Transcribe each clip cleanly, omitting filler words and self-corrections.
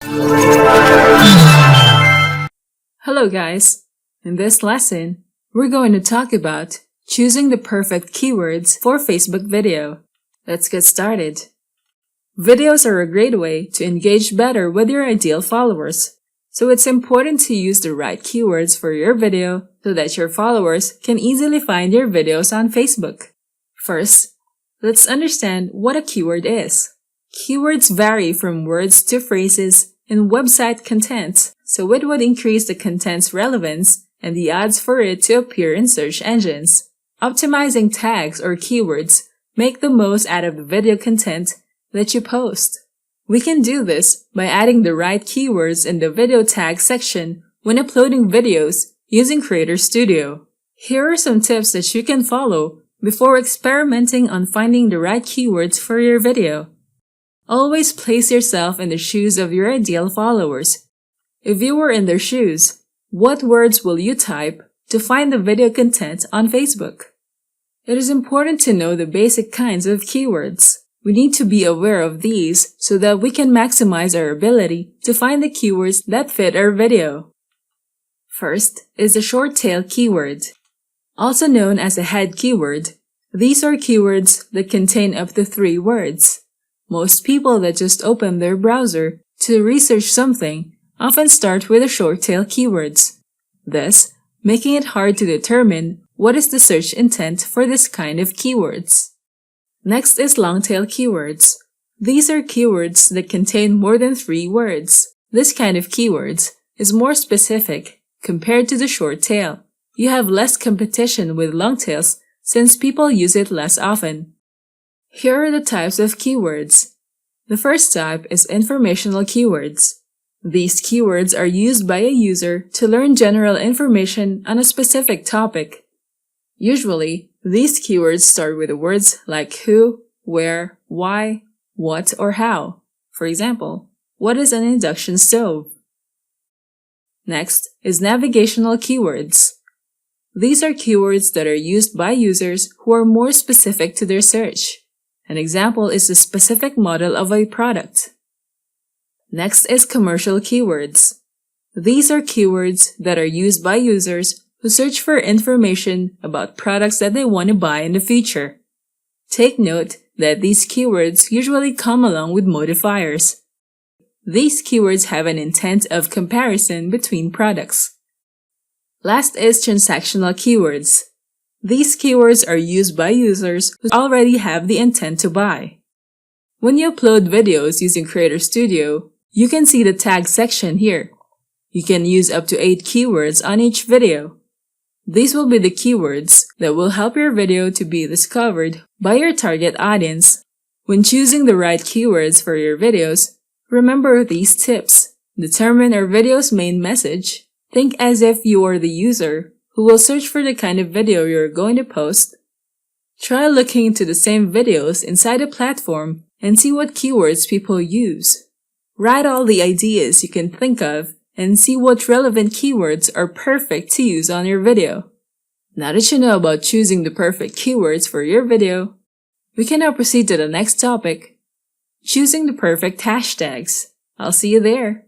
Hello guys! In this lesson, we're going to talk about choosing the perfect keywords for Facebook video. Let's get started. Videos are a great way to engage better with your ideal followers, so it's important to use the right keywords for your video so that your followers can easily find your videos on Facebook. First, let's understand what a keyword is. Keywords vary from words to phrases in website content, so it would increase the content's relevance and the odds for it to appear in search engines. Optimizing tags or keywords make the most out of the video content that you post. We can do this by adding the right keywords in the video tag section when uploading videos using Creator Studio. Here are some tips that you can follow before experimenting on finding the right keywords for your video. Always place yourself in the shoes of your ideal followers. If you were in their shoes, what words will you type to find the video content on Facebook? It is important to know the basic kinds of keywords. We need to be aware of these so that we can maximize our ability to find the keywords that fit our video. First is the short tail keyword, also known as a head keyword. These are keywords that contain up to 3 words. Most people that just open their browser to research something often start with the short tail keywords, thus making it hard to determine what is the search intent for this kind of keywords. Next is long tail keywords. These are keywords that contain more than 3 words. This kind of keywords is more specific compared to the short tail. You have less competition with long tails since people use it less often. Here are the types of keywords. The first type is informational keywords. These keywords are used by a user to learn general information on a specific topic. Usually, these keywords start with words like who, where, why, what, or how. For example, what is an induction stove? Next is navigational keywords. These are keywords that are used by users who are more specific to their search. An example is the specific model of a product. Next is commercial keywords. These are keywords that are used by users who search for information about products that they want to buy in the future. Take note that these keywords usually come along with modifiers. These keywords have an intent of comparison between products. Last is transactional keywords. These keywords are used by users who already have the intent to buy. When you upload videos using Creator Studio, you can see the tag section here. You can use up to 8 keywords on each video. These will be the keywords that will help your video to be discovered by your target audience. When choosing the right keywords for your videos, remember these tips. Determine our video's main message. Think as if you are the user who will search for the kind of video you're going to post. Try looking into the same videos inside a platform and see what keywords people use. Write all the ideas you can think of and see what relevant keywords are perfect to use on your video. Now that you know about choosing the perfect keywords for your video, we can now proceed to the next topic, choosing the perfect hashtags. I'll see you there.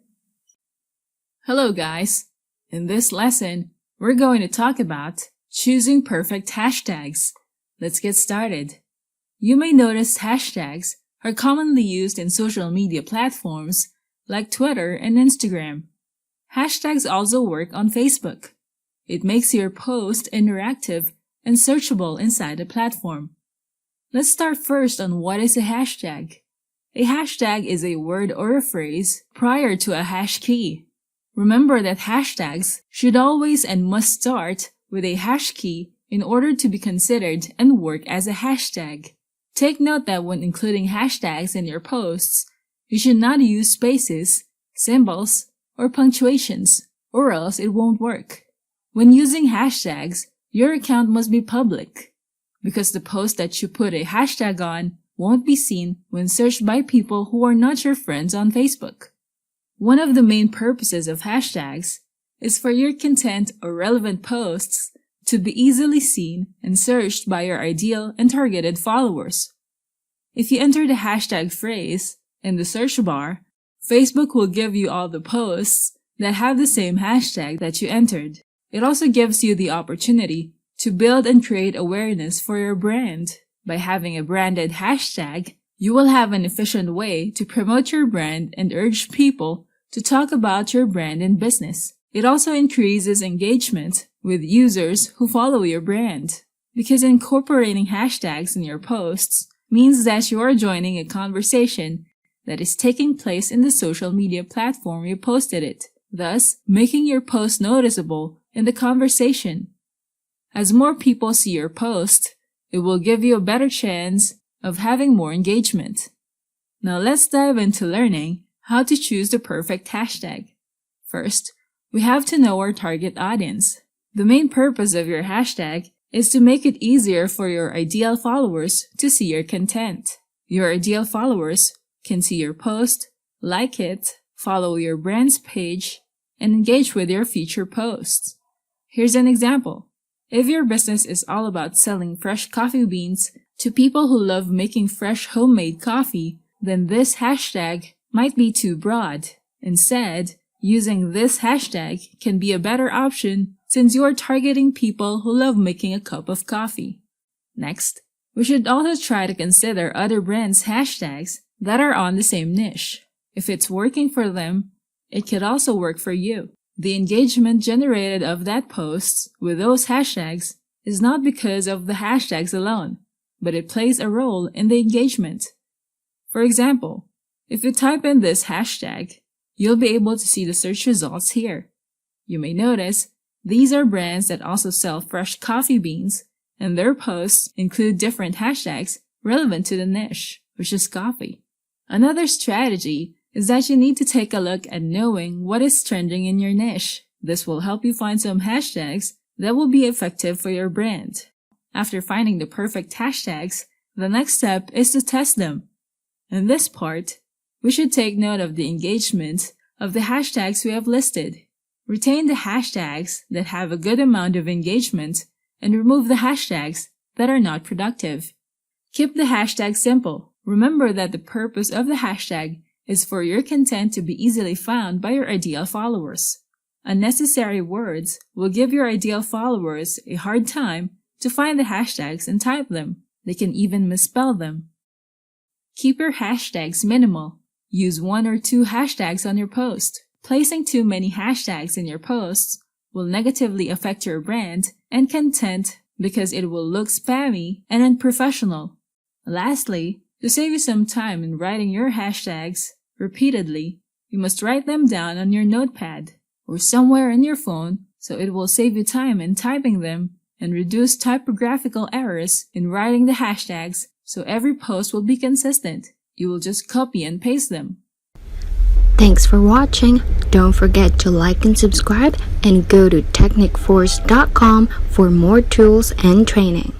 Hello guys! In this lesson, we're going to talk about choosing perfect hashtags. Let's get started. You may notice hashtags are commonly used in social media platforms like Twitter and Instagram. Hashtags also work on Facebook. It makes your post interactive and searchable inside the platform. Let's start first on what is a hashtag. A hashtag is a word or a phrase prior to a hash key. Remember that hashtags should always and must start with a hash key in order to be considered and work as a hashtag. Take note that when including hashtags in your posts, you should not use spaces, symbols, or punctuations, or else it won't work. When using hashtags, your account must be public, because the post that you put a hashtag on won't be seen when searched by people who are not your friends on Facebook. One of the main purposes of hashtags is for your content or relevant posts to be easily seen and searched by your ideal and targeted followers. If you enter the hashtag phrase in the search bar, Facebook will give you all the posts that have the same hashtag that you entered. It also gives you the opportunity to build and create awareness for your brand. By having a branded hashtag, you will have an efficient way to promote your brand and urge people to talk about your brand and business. It also increases engagement with users who follow your brand, because incorporating hashtags in your posts means that you are joining a conversation that is taking place in the social media platform you posted it, thus making your post noticeable in the conversation. As more people see your post, it will give you a better chance of having more engagement. Now let's dive into learning how to choose the perfect hashtag. First, we have to know our target audience. The main purpose of your hashtag is to make it easier for your ideal followers to see your content. Your ideal followers can see your post, like it, follow your brand's page, and engage with your future posts. Here's an example. If your business is all about selling fresh coffee beans to people who love making fresh homemade coffee, then this hashtag might be too broad. Instead, using this hashtag can be a better option since you are targeting people who love making a cup of coffee. Next, we should also try to consider other brands' hashtags that are on the same niche. If it's working for them, it could also work for you. The engagement generated of that post with those hashtags is not because of the hashtags alone, but it plays a role in the engagement. For example, if you type in this hashtag, you'll be able to see the search results here. You may notice these are brands that also sell fresh coffee beans, and their posts include different hashtags relevant to the niche, which is coffee. Another strategy is that you need to take a look at knowing what is trending in your niche. This will help you find some hashtags that will be effective for your brand. After finding the perfect hashtags, the next step is to test them. In this part, we should take note of the engagement of the hashtags we have listed. Retain the hashtags that have a good amount of engagement and remove the hashtags that are not productive. Keep the hashtag simple. Remember that the purpose of the hashtag is for your content to be easily found by your ideal followers. Unnecessary words will give your ideal followers a hard time to find the hashtags and type them. They can even misspell them. Keep your hashtags minimal. Use 1 or 2 hashtags on your post. Placing too many hashtags in your posts will negatively affect your brand and content because it will look spammy and unprofessional. Lastly, to save you some time in writing your hashtags repeatedly, you must write them down on your notepad or somewhere in your phone so it will save you time in typing them and reduce typographical errors in writing the hashtags so every post will be consistent. You will just copy and paste them. Thanks for watching. Don't forget to like and subscribe and go to technicforce.com for more tools and training.